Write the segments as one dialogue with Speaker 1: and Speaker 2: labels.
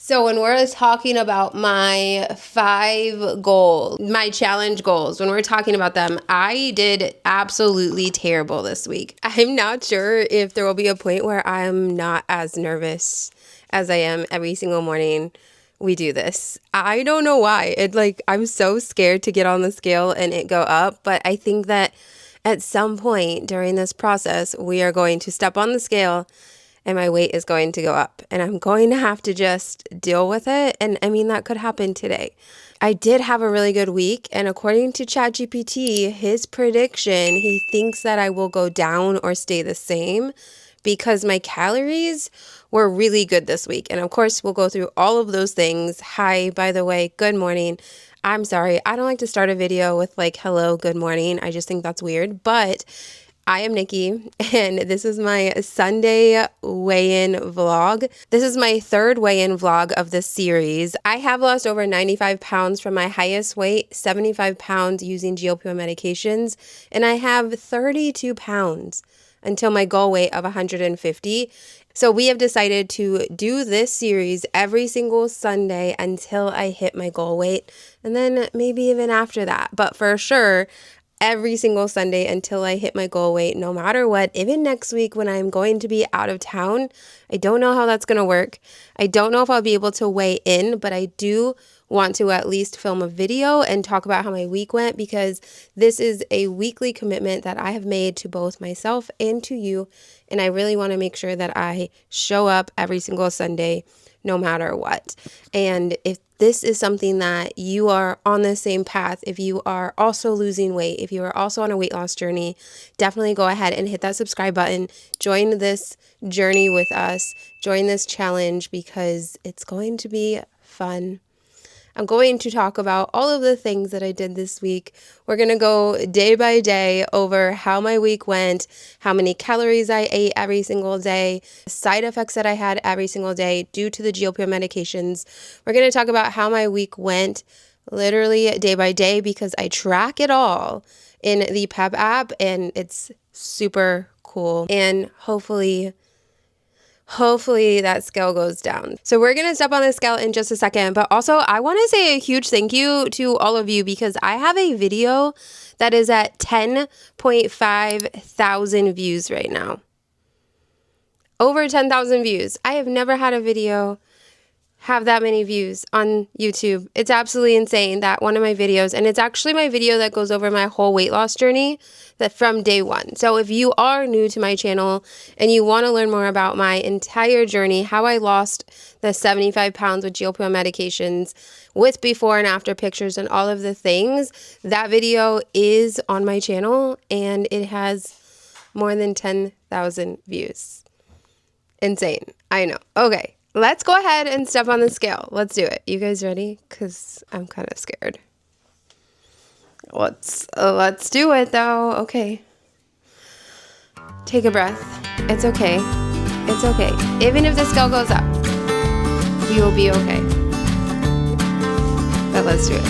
Speaker 1: So when we're talking about my 5 goals, my challenge goals, when we're talking about them, I did absolutely terrible this week. I'm not sure if there will be a point where I'm not as nervous as I am every single morning we do this. I don't know why. I'm so scared to get on the scale and it go up, but I think that at some point during this process, we are going to step on the scale and my weight is going to go up and I'm going to have to just deal with it. And I mean, that could happen today. I did have a really good week. And according to ChatGPT, his prediction, he thinks that I will go down or stay the same because my calories were really good this week. And of course, we'll go through all of those things. Hi, by the way, good morning. I'm sorry. I don't like to start a video with hello, good morning. I just think that's weird. But I am Nikki, and this is my Sunday weigh-in vlog. This is my 3rd weigh-in vlog of this series. I have lost over 95 pounds from my highest weight, 75 pounds using GLP-1 medications, and I have 32 pounds until my goal weight of 150. So we have decided to do this series every single Sunday until I hit my goal weight, and then maybe even after that. But for sure, every single Sunday until I hit my goal weight, no matter what. Even next week when I'm going to be out of town, I don't know how that's going to work. I don't know if I'll be able to weigh in, but I do want to at least film a video and talk about how my week went, because this is a weekly commitment that I have made to both myself and to you. And I really want to make sure that I show up every single Sunday, no matter what. And if this is something that you are on the same path, if you are also losing weight, if you are also on a weight loss journey, definitely go ahead and hit that subscribe button. Join this journey with us. Join this challenge because it's going to be fun. I'm going to talk about all of the things that I did this week. We're going to go day by day over how my week went, how many calories I ate every single day, side effects that I had every single day due to the GLP-1 medications. We're going to talk about how my week went literally day by day because I track it all in the Pep app and it's super cool. And hopefully that scale goes down. So we're going to step on the scale in just a second, but also I want to say a huge thank you to all of you because I have a video that is at 10.5 thousand views right now. Over 10,000 views. I have never had a video have that many views on YouTube. It's absolutely insane, that one of my videos, and it's actually my video that goes over my whole weight loss journey that from day one. So if you are new to my channel and you want to learn more about my entire journey, how I lost the 75 pounds with GLP-1 medications, with before and after pictures and all of the things, that video is on my channel and it has more than 10,000 views. Insane. I know. Okay. Let's go ahead and step on the scale. Let's do it. You guys ready? Because I'm kind of scared. Let's do it though. Okay. Take a breath. It's okay. It's okay. Even if the scale goes up, you will be okay. But let's do it.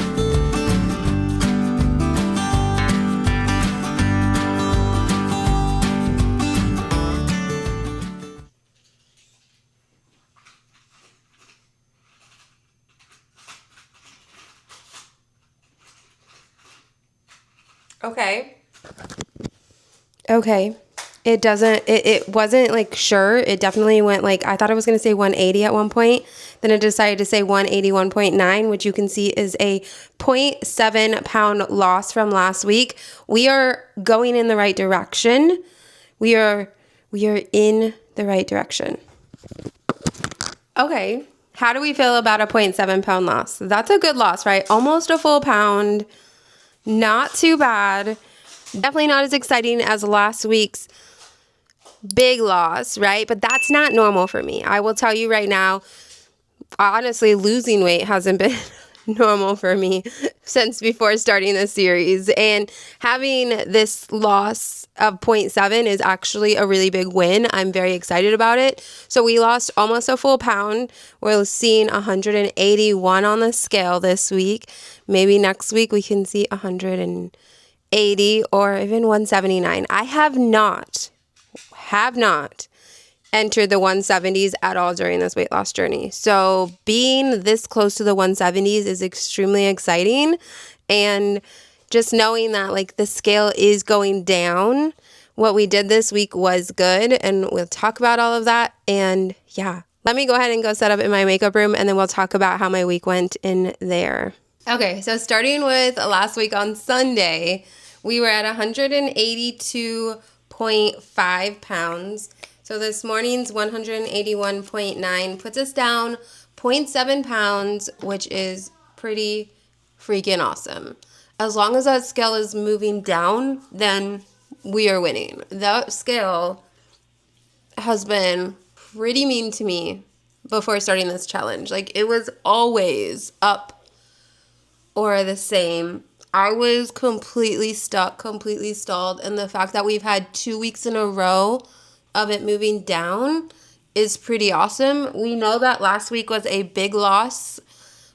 Speaker 1: Okay. It wasn't sure. It definitely went I thought I was going to say 180 at one point. Then it decided to say 181.9, which you can see is a 0.7 pound loss from last week. We are going in the right direction. We are in the right direction. Okay. How do we feel about a 0.7 pound loss? That's a good loss, right? Almost a full pound. Not too bad. Definitely not as exciting as last week's big loss, right? But that's not normal for me. I will tell you right now, honestly, losing weight hasn't been normal for me since before starting this series. And having this loss of 0.7 is actually a really big win. I'm very excited about it. So we lost almost a full pound. We're seeing 181 on the scale this week. Maybe next week we can see 180 or even 179. I have not entered the 170s at all during this weight loss journey. So being this close to the 170s is extremely exciting. And just knowing that like the scale is going down, what we did this week was good. And we'll talk about all of that. And yeah, let me go ahead and go set up in my makeup room, and then we'll talk about how my week went in there. Okay, so starting with last week on Sunday, we were at 182.5 pounds. So this morning's 181.9 puts us down 0.7 pounds, which is pretty freaking awesome. As long as that scale is moving down, then we are winning. That scale has been pretty mean to me before starting this challenge. Like, it was always up or the same. I was completely stuck, completely stalled. And the fact that we've had 2 weeks in a row of it moving down is pretty awesome. We know that last week was a big loss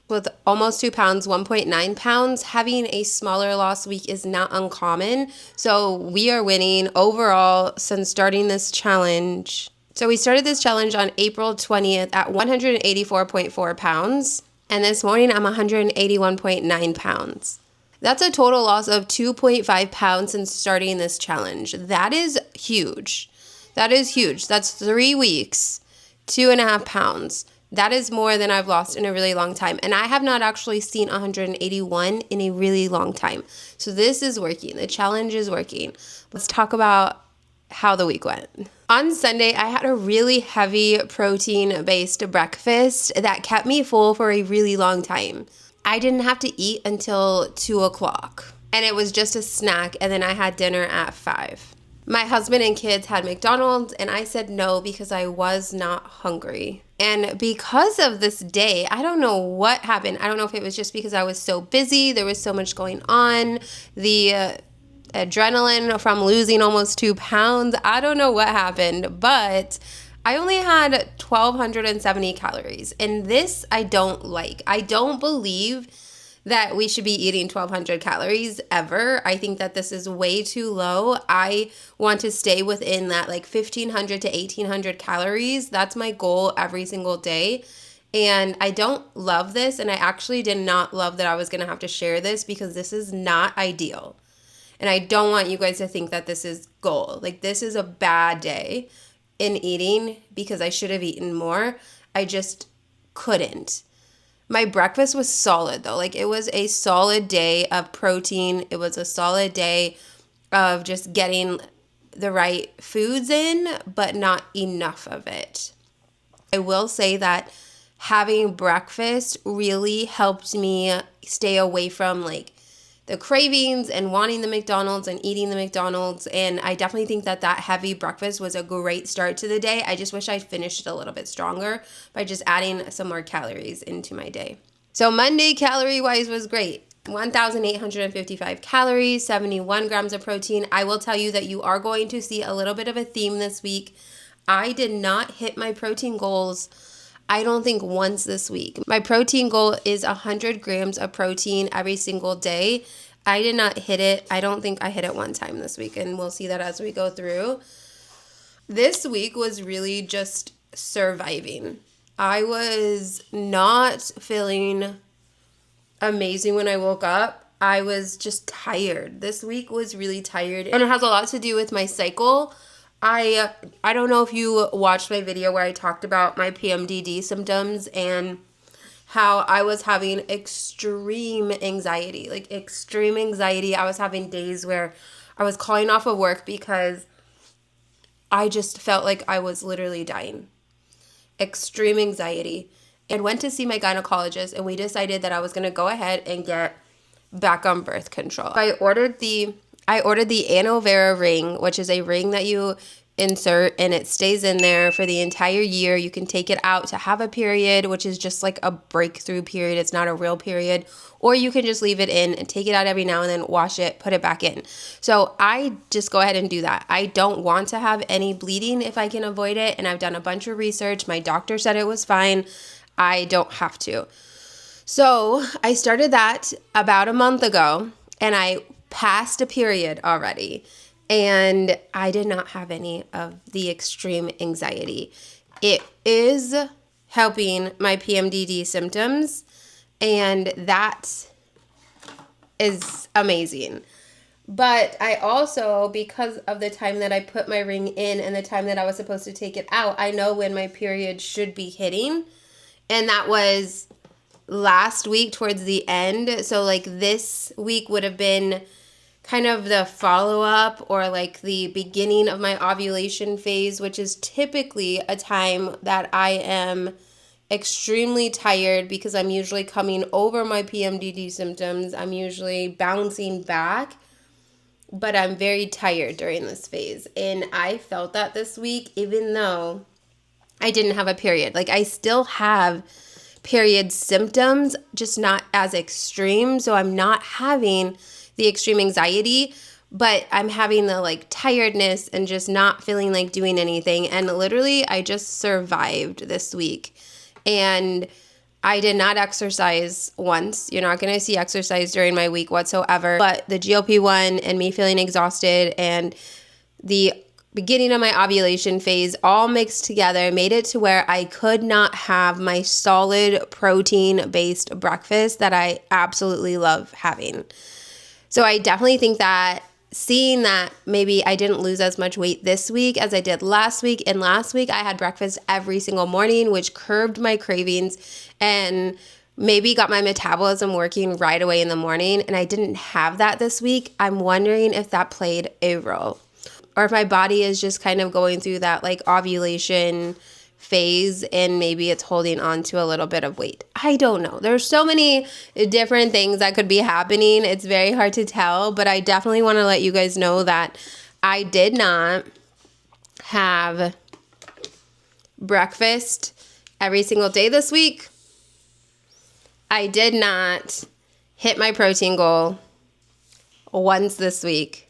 Speaker 1: with almost 2 pounds, 1.9 pounds. Having a smaller loss week is not uncommon. So we are winning overall since starting this challenge. So we started this challenge on April 20th at 184.4 pounds. And this morning I'm 181.9 pounds. That's a total loss of 2.5 pounds since starting this challenge. That is huge. That is huge. That's 3 weeks, 2.5 pounds. That is more than I've lost in a really long time. And I have not actually seen 181 in a really long time. So this is working. The challenge is working. Let's talk about how the week went. On Sunday, I had a really heavy protein-based breakfast that kept me full for a really long time. I didn't have to eat until 2 o'clock. And it was just a snack. And then I had dinner at 5. My husband and kids had McDonald's, and I said no because I was not hungry. And because of this day, I don't know what happened. I don't know if it was just because I was so busy. There was so much going on. The adrenaline from losing almost 2 pounds. I don't know what happened, but I only had 1,270 calories. And this I don't like. I don't believe that we should be eating 1,200 calories ever. I think that this is way too low. I want to stay within that like 1,500 to 1,800 calories. That's my goal every single day. And I don't love this. And I actually did not love that I was going to have to share this because this is not ideal. And I don't want you guys to think that this is goal. Like, this is a bad day in eating because I should have eaten more. I just couldn't. My breakfast was solid though. Like, it was a solid day of protein. It was a solid day of just getting the right foods in, but not enough of it. I will say that having breakfast really helped me stay away from like the cravings and wanting the McDonald's and eating the McDonald's. And I definitely think that that heavy breakfast was a great start to the day. I just wish I'd finished it a little bit stronger by just adding some more calories into my day. So Monday, calorie-wise, was great. 1,855 calories, 71 grams of protein. I will tell you that you are going to see a little bit of a theme this week. I did not hit my protein goals, I don't think, once this week. My protein goal is 100 grams of protein every single day. I did not hit it. I don't think I hit it one time this week, and we'll see that as we go through. This week was really just surviving. I was not feeling amazing when I woke up. I was just tired. This week was really tired, and it has a lot to do with my cycle. I don't know if you watched my video where I talked about my PMDD symptoms and how I was having extreme anxiety. Like, extreme anxiety. I was having days where I was calling off of work because I just felt like I was literally dying. Extreme anxiety. And went to see my gynecologist, and we decided that I was going to go ahead and get back on birth control. I ordered the Aloe Vera ring, which is a ring that you insert and it stays in there for the entire year. You can take it out to have a period, which is just like a breakthrough period. It's not a real period. Or you can just leave it in and take it out every now and then, wash it, put it back in. So I just go ahead and do that. I don't want to have any bleeding if I can avoid it. And I've done a bunch of research. My doctor said it was fine. I don't have to. So I started that about a month ago, and I passed a period already. and I did not have any of the extreme anxiety. It is helping my PMDD symptoms, and that is amazing. But I also, because of the time that I put my ring in and the time that I was supposed to take it out, I know when my period should be hitting. And that was last week towards the end. So like this week would have been kind of the follow-up or like the beginning of my ovulation phase, which is typically a time that I am extremely tired because I'm usually coming over my PMDD symptoms. I'm usually bouncing back, but I'm very tired during this phase. And I felt that this week, even though I didn't have a period. Like I still have period symptoms, just not as extreme. So I'm not having the extreme anxiety, but I'm having the like tiredness and just not feeling like doing anything. And literally I just survived this week. And I did not exercise once. You're not going to see exercise during my week whatsoever. But the GLP-1 and me feeling exhausted and the beginning of my ovulation phase all mixed together made it to where I could not have my solid protein-based breakfast that I absolutely love having. So I definitely think that seeing that maybe I didn't lose as much weight this week as I did last week. And last week I had breakfast every single morning, which curbed my cravings and maybe got my metabolism working right away in the morning. And I didn't have that this week. I'm wondering if that played a role, or if my body is just kind of going through that like ovulation phase and maybe it's holding on to a little bit of weight. I don't know. There's so many different things that could be happening. It's very hard to tell, but I definitely want to let you guys know that I did not have breakfast every single day this week. I did not hit my protein goal once this week.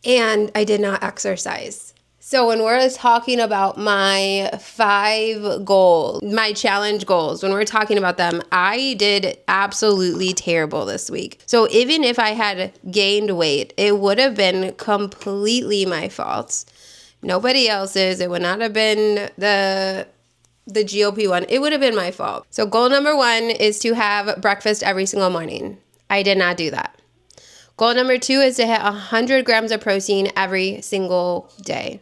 Speaker 1: And I did not exercise. So when we're talking about my 5 goals, my challenge goals, when we're talking about them, I did absolutely terrible this week. So even if I had gained weight, it would have been completely my fault. Nobody else's. It would not have been the GLP-1. It would have been my fault. So goal number 1 is to have breakfast every single morning. I did not do that. Goal number 2 is to hit 100 grams of protein every single day.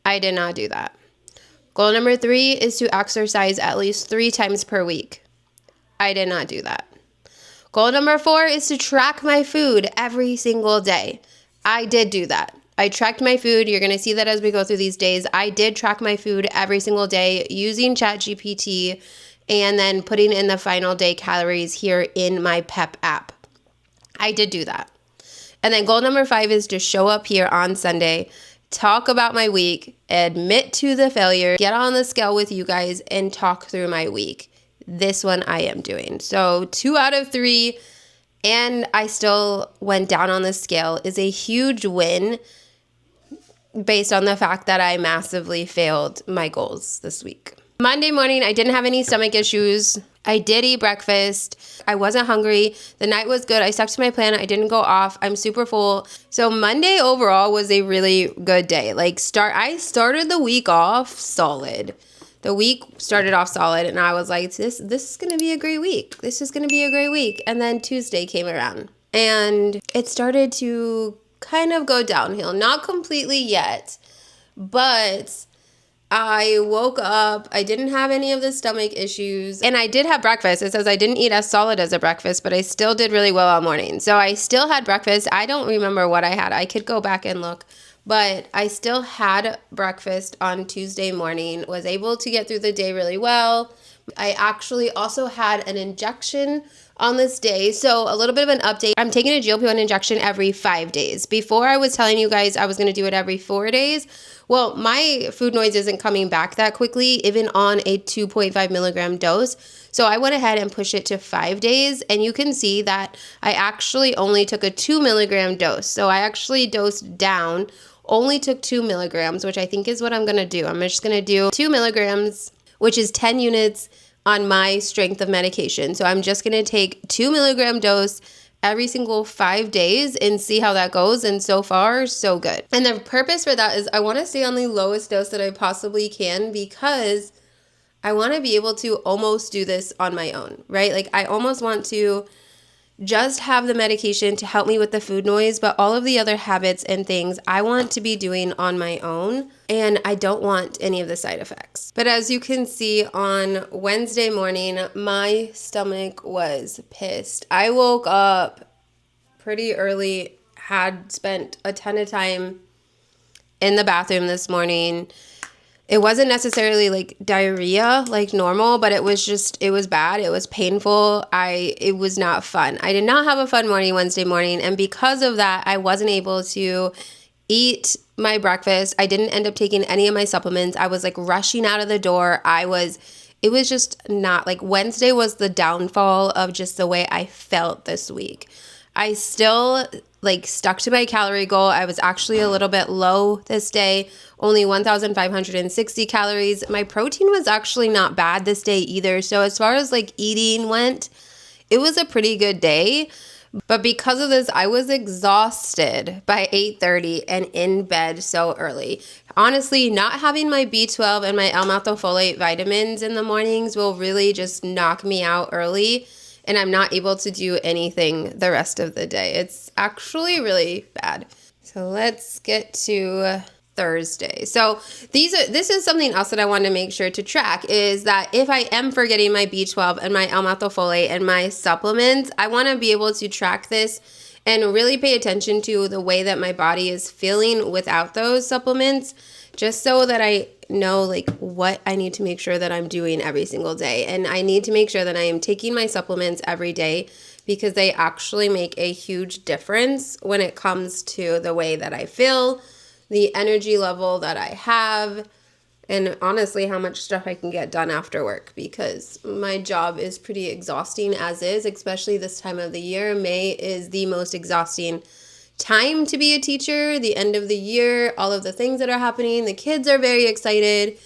Speaker 1: I did not do that. Goal number 3 is to exercise at least 3 times per week. I did not do that. Goal number 4 is to track my food every single day. I did do that. I tracked my food. You're going to see that as we go through these days. I did track my food every single day using ChatGPT and then putting in the final day calories here in my PEP app. I did do that. And then goal number 5 is to show up here on Sunday, talk about my week, admit to the failure, get on the scale with you guys, and talk through my week. This one I am doing. So 2 out of 3, and I still went down on the scale, is a huge win based on the fact that I massively failed my goals this week. Monday morning, I didn't have any stomach issues. I did eat breakfast. I wasn't hungry. The night was good. I stuck to my plan. I didn't go off. I'm super full. So Monday overall was a really good day. I started the week off solid. The week started off solid, and I was like, this is going to be a great week. This is going to be a great week. And then Tuesday came around, and it started to kind of go downhill. Not completely yet, but I woke up, I didn't have any of the stomach issues, and I did have breakfast. It says I didn't eat as solid as a breakfast, but I still did really well all morning. So I still had breakfast. I don't remember what I had. I could go back and look, but I still had breakfast on Tuesday morning, was able to get through the day really well. I actually also had an injection on this day. So a little bit of an update. I'm taking a GLP-1 injection every 5 days. Before I was telling you guys I was going to do it every 4 days. Well, my food noise isn't coming back that quickly, even on a 2.5 milligram dose. So I went ahead and pushed it to 5 days. And you can see that I actually only took a 2 milligram dose. So I actually dosed down, only took 2 milligrams, which I think is what I'm going to do. I'm just going to do 2 milligrams, which is 10 units on my strength of medication. So I'm just going to take 2 milligram dose every single 5 days and see how that goes. And so far, so good. And the purpose for that is I want to stay on the lowest dose that I possibly can because I want to be able to almost do this on my own, right? Like I almost want to just have the medication to help me with the food noise, but all of the other habits and things I want to be doing on my own, and I don't want any of the side effects. But as you can see, on Wednesday morning, my stomach was pissed. I woke up pretty early, had spent a ton of time in the bathroom this morning. It wasn't necessarily like diarrhea like normal, but it was bad. It was painful. It was not fun. I did not have a fun morning Wednesday morning. And because of that, I wasn't able to eat my breakfast. I didn't end up taking any of my supplements. I was like rushing out of the door. It was just not like Wednesday was the downfall of just the way I felt this week. I still like stuck to my calorie goal. I was actually a little bit low this day, only 1,560 calories. My protein was actually not bad this day either. So as far as like eating went, it was a pretty good day. But because of this, I was exhausted by 8:30 and in bed so early. Honestly, not having my B12 and my L-methylfolate vitamins in the mornings will really just knock me out early. And I'm not able to do anything the rest of the day. It's actually really bad. So let's get to Thursday. So this is something else that I want to make sure to track is that if I am forgetting my B12 and my L-methylfolate and my supplements, I want to be able to track this and really pay attention to the way that my body is feeling without those supplements, just so that I know like what I need to make sure that I'm doing every single day. And I need to make sure that I am taking my supplements every day because they actually make a huge difference when it comes to the way that I feel, the energy level that I have, and honestly how much stuff I can get done after work, because my job is pretty exhausting as is, especially this time of the year. May is the most exhausting time to be a teacher, the end of the year, all of the things that are happening. The kids are very excited.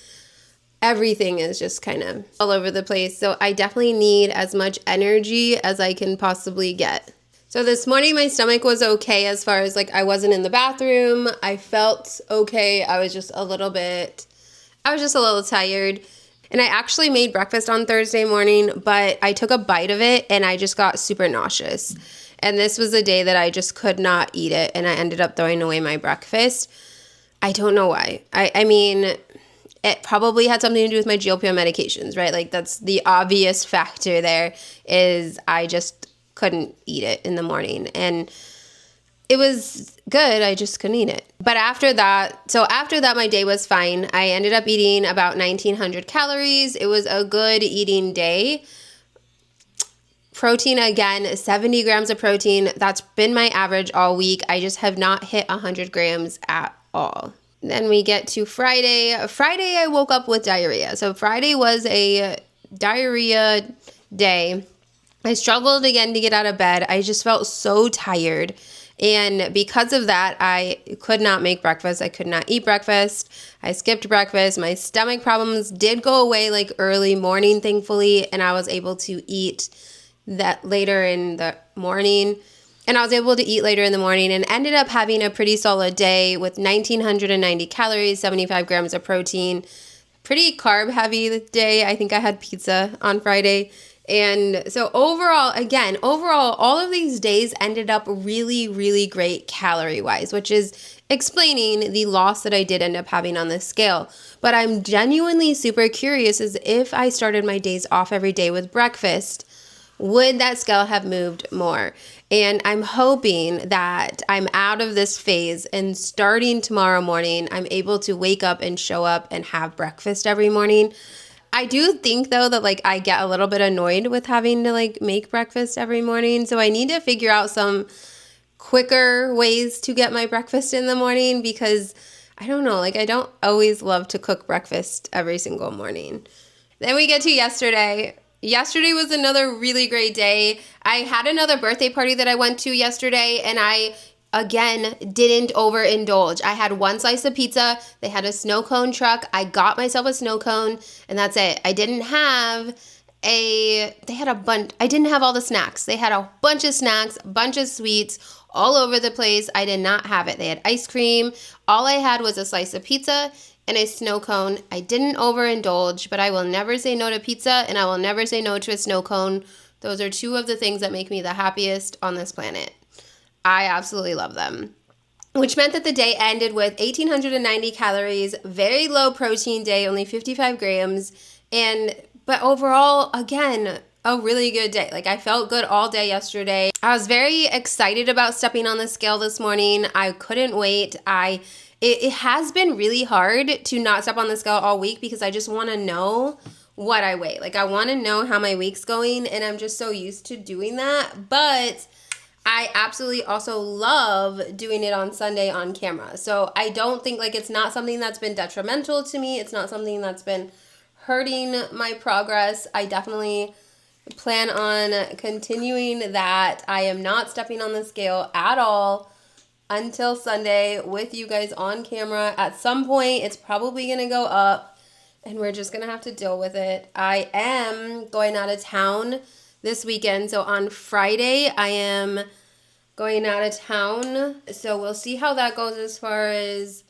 Speaker 1: Everything is just kind of all over the place. So I definitely need as much energy as I can possibly get. So this morning my stomach was okay as far as like I wasn't in the bathroom. I felt okay. I was just a little tired. And I actually made breakfast on Thursday morning, but I took a bite of it and I just got super nauseous. And this was the day that I just could not eat it, and I ended up throwing away my breakfast. I don't know why. I mean, it probably had something to do with my GLP-1 medications, right? Like that's the obvious factor there is I just couldn't eat it in the morning. And it was good. I just couldn't eat it. But after that, my day was fine. I ended up eating about 1,900 calories. It was a good eating day. Protein, again, 70 grams of protein. That's been my average all week. I just have not hit 100 grams at all. Then we get to Friday. Friday, I woke up with diarrhea. So Friday was a diarrhea day. I struggled again to get out of bed. I just felt so tired. And because of that, I could not make breakfast. I could not eat breakfast. I skipped breakfast. My stomach problems did go away like early morning, thankfully, and I was able to eat that later in the morning. And I was able to eat later in the morning and ended up having a pretty solid day with 1,990 calories, 75 grams of protein. Pretty carb heavy day. I think I had pizza on Friday. And so overall, all of these days ended up really, really great calorie-wise, which is explaining the loss that I did end up having on this scale. But I'm genuinely super curious as if I started my days off every day with breakfast, would that scale have moved more? And I'm hoping that I'm out of this phase and starting tomorrow morning, I'm able to wake up and show up and have breakfast every morning. I do think though that like I get a little bit annoyed with having to like make breakfast every morning. So I need to figure out some quicker ways to get my breakfast in the morning, because I don't know, like I don't always love to cook breakfast every single morning. Then we get to yesterday. Yesterday was another really great day. I had another birthday party that I went to yesterday, and I, again, didn't overindulge. I had one slice of pizza. They had a snow cone truck. I got myself a snow cone, and that's it. I didn't have they had a bunch. I didn't have all the snacks. They had a bunch of snacks, a bunch of sweets all over the place. I did not have it. They had ice cream. All I had was a slice of pizza and a snow cone. I didn't overindulge, but I will never say no to pizza and I will never say no to a snow cone. Those are two of the things that make me the happiest on this planet. I absolutely love them. Which meant that the day ended with 1,890 calories, very low protein day, only 55 grams. But overall, again, a really good day. Like, I felt good all day yesterday. I was very excited about stepping on the scale this morning. I couldn't wait. It has been really hard to not step on the scale all week because I just want to know what I weigh. Like, I want to know how my week's going, and I'm just so used to doing that. But I absolutely also love doing it on Sunday on camera. So I don't think, like, it's not something that's been detrimental to me. It's not something that's been hurting my progress. I definitely plan on continuing that. I am not stepping on the scale at all until Sunday with you guys on camera. At some point, it's probably going to go up, and we're just going to have to deal with it. I am going out of town this weekend. So on Friday, I am going out of town. So we'll see how that goes as far as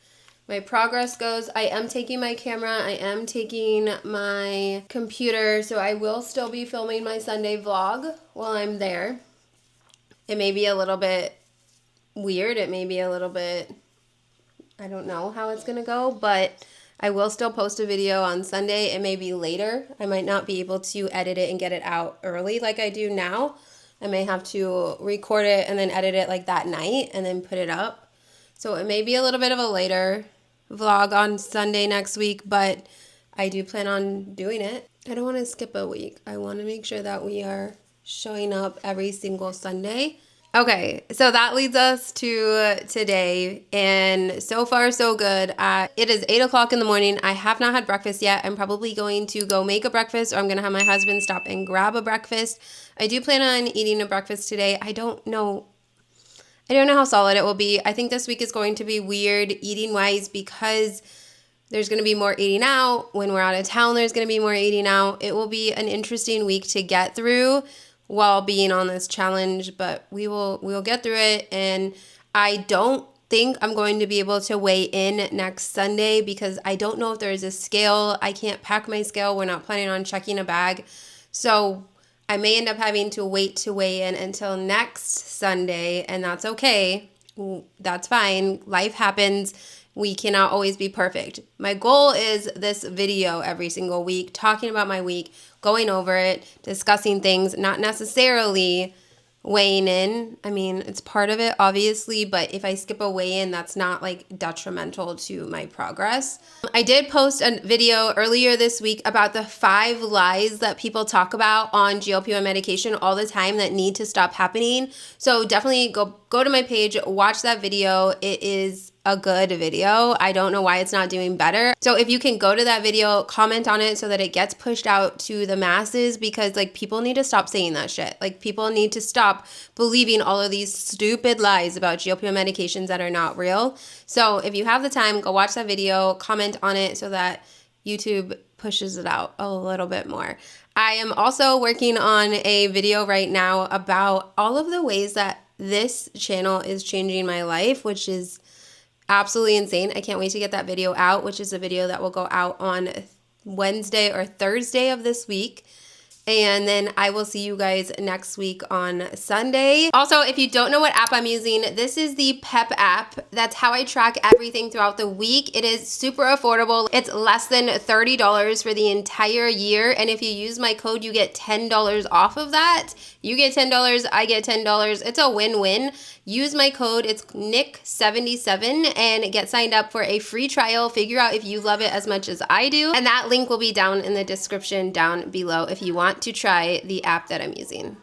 Speaker 1: my progress goes. I am taking my camera. I am taking my computer. So I will still be filming my Sunday vlog while I'm there. It may be a little bit weird. It may be a little bit, I don't know how it's going to go, but I will still post a video on Sunday. It may be later. I might not be able to edit it and get it out early like I do now. I may have to record it and then edit it like that night and then put it up. So it may be a little bit of a later vlog on Sunday next week, but I do plan on doing it. I don't want to skip a week. I want to make sure that we are showing up every single Sunday. Okay, so that leads us to today, and so far so good. It is 8 o'clock in the morning. I have not had breakfast yet. I'm probably going to go make a breakfast, or I'm going to have my husband stop and grab a breakfast. I do plan on eating a breakfast today. I don't know how solid it will be. I think this week is going to be weird eating-wise because there's going to be more eating out. When we're out of town, there's going to be more eating out. It will be an interesting week to get through while being on this challenge, but we'll get through it. And I don't think I'm going to be able to weigh in next Sunday because I don't know if there is a scale. I can't pack my scale. We're not planning on checking a bag. So I may end up having to wait to weigh in until next Sunday, and that's okay. That's fine. Life happens. We cannot always be perfect. My goal is this video every single week, talking about my week, going over it, discussing things, not necessarily weighing in. I mean, it's part of it, obviously, but if I skip a weigh-in, that's not like detrimental to my progress. I did post a video earlier this week about the 5 lies that people talk about on GLP-1 medication all the time that need to stop happening. So definitely go to my page, watch that video. It is a good video. I don't know why it's not doing better. So if you can go to that video, comment on it so that it gets pushed out to the masses, because like people need to stop saying that shit. Like people need to stop believing all of these stupid lies about GLP-1 medications that are not real. So if you have the time, go watch that video, comment on it so that YouTube pushes it out a little bit more. I am also working on a video right now about all of the ways that this channel is changing my life, which is absolutely insane. I can't wait to get that video out, which is a video that will go out on Wednesday or Thursday of this week. And then I will see you guys next week on Sunday. Also, if you don't know what app I'm using, this is the Pep app. That's how I track everything throughout the week. It is super affordable. It's less than $30 for the entire year. And if you use my code, you get $10 off of that. You get $10, I get $10. It's a win-win. Use my code, it's Nick77, and get signed up for a free trial. Figure out if you love it as much as I do. And that link will be down in the description down below if you want to try the app that I'm using.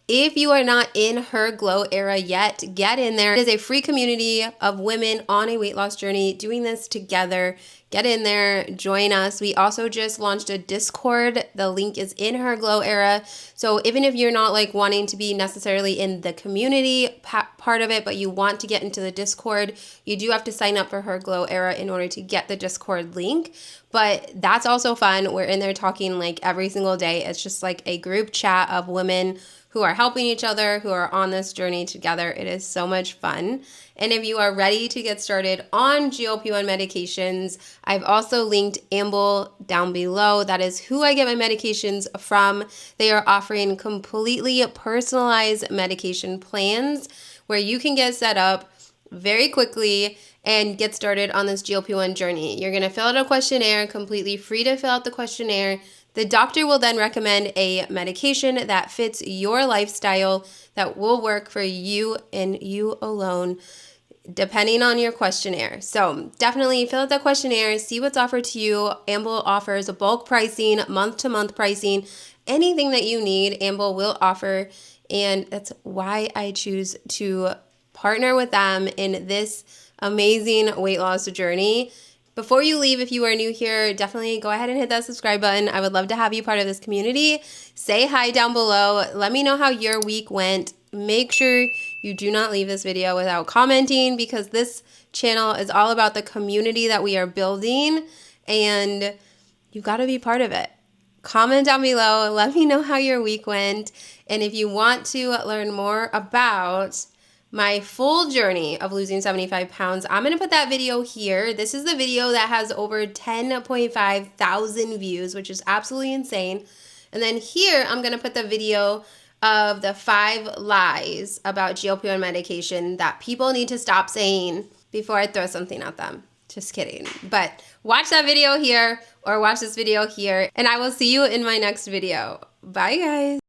Speaker 1: If you are not in her glow era yet, get in there. It is a free community of women on a weight loss journey doing this together. get in there, join us. We also just launched a Discord. The link is in her Glow Era. So even if you're not like wanting to be necessarily in the community part of it, but you want to get into the Discord, you do have to sign up for her Glow Era in order to get the Discord link. But that's also fun. We're in there talking like every single day. It's just like a group chat of women who are helping each other, who are on this journey together. It is so much fun. And if you are ready to get started on GLP-1 medications, I've also linked Amble down below. That is who I get my medications from. They are offering completely personalized medication plans where you can get set up very quickly and get started on this GLP-1 journey. You're going to fill out a questionnaire, completely free to fill out the questionnaire. The doctor will then recommend a medication that fits your lifestyle that will work for you and you alone, depending on your questionnaire. So definitely fill out the questionnaire, see what's offered to you. Amble offers bulk pricing, month-to-month pricing. Anything that you need, Amble will offer. And that's why I choose to partner with them in this amazing weight loss journey. Before you leave, if you are new here, definitely go ahead and hit that subscribe button. I would love to have you part of this community. Say hi down below. Let me know how your week went. Make sure you do not leave this video without commenting, because this channel is all about the community that we are building, and you've got to be part of it. Comment down below. Let me know how your week went. And if you want to learn more about my full journey of losing 75 pounds, I'm going to put that video here. This is the video that has over 10.5 thousand views, which is absolutely insane. And then here, I'm going to put the video of the 5 lies about GLP-1 medication that people need to stop saying before I throw something at them. Just kidding. But watch that video here or watch this video here, and I will see you in my next video. Bye, guys.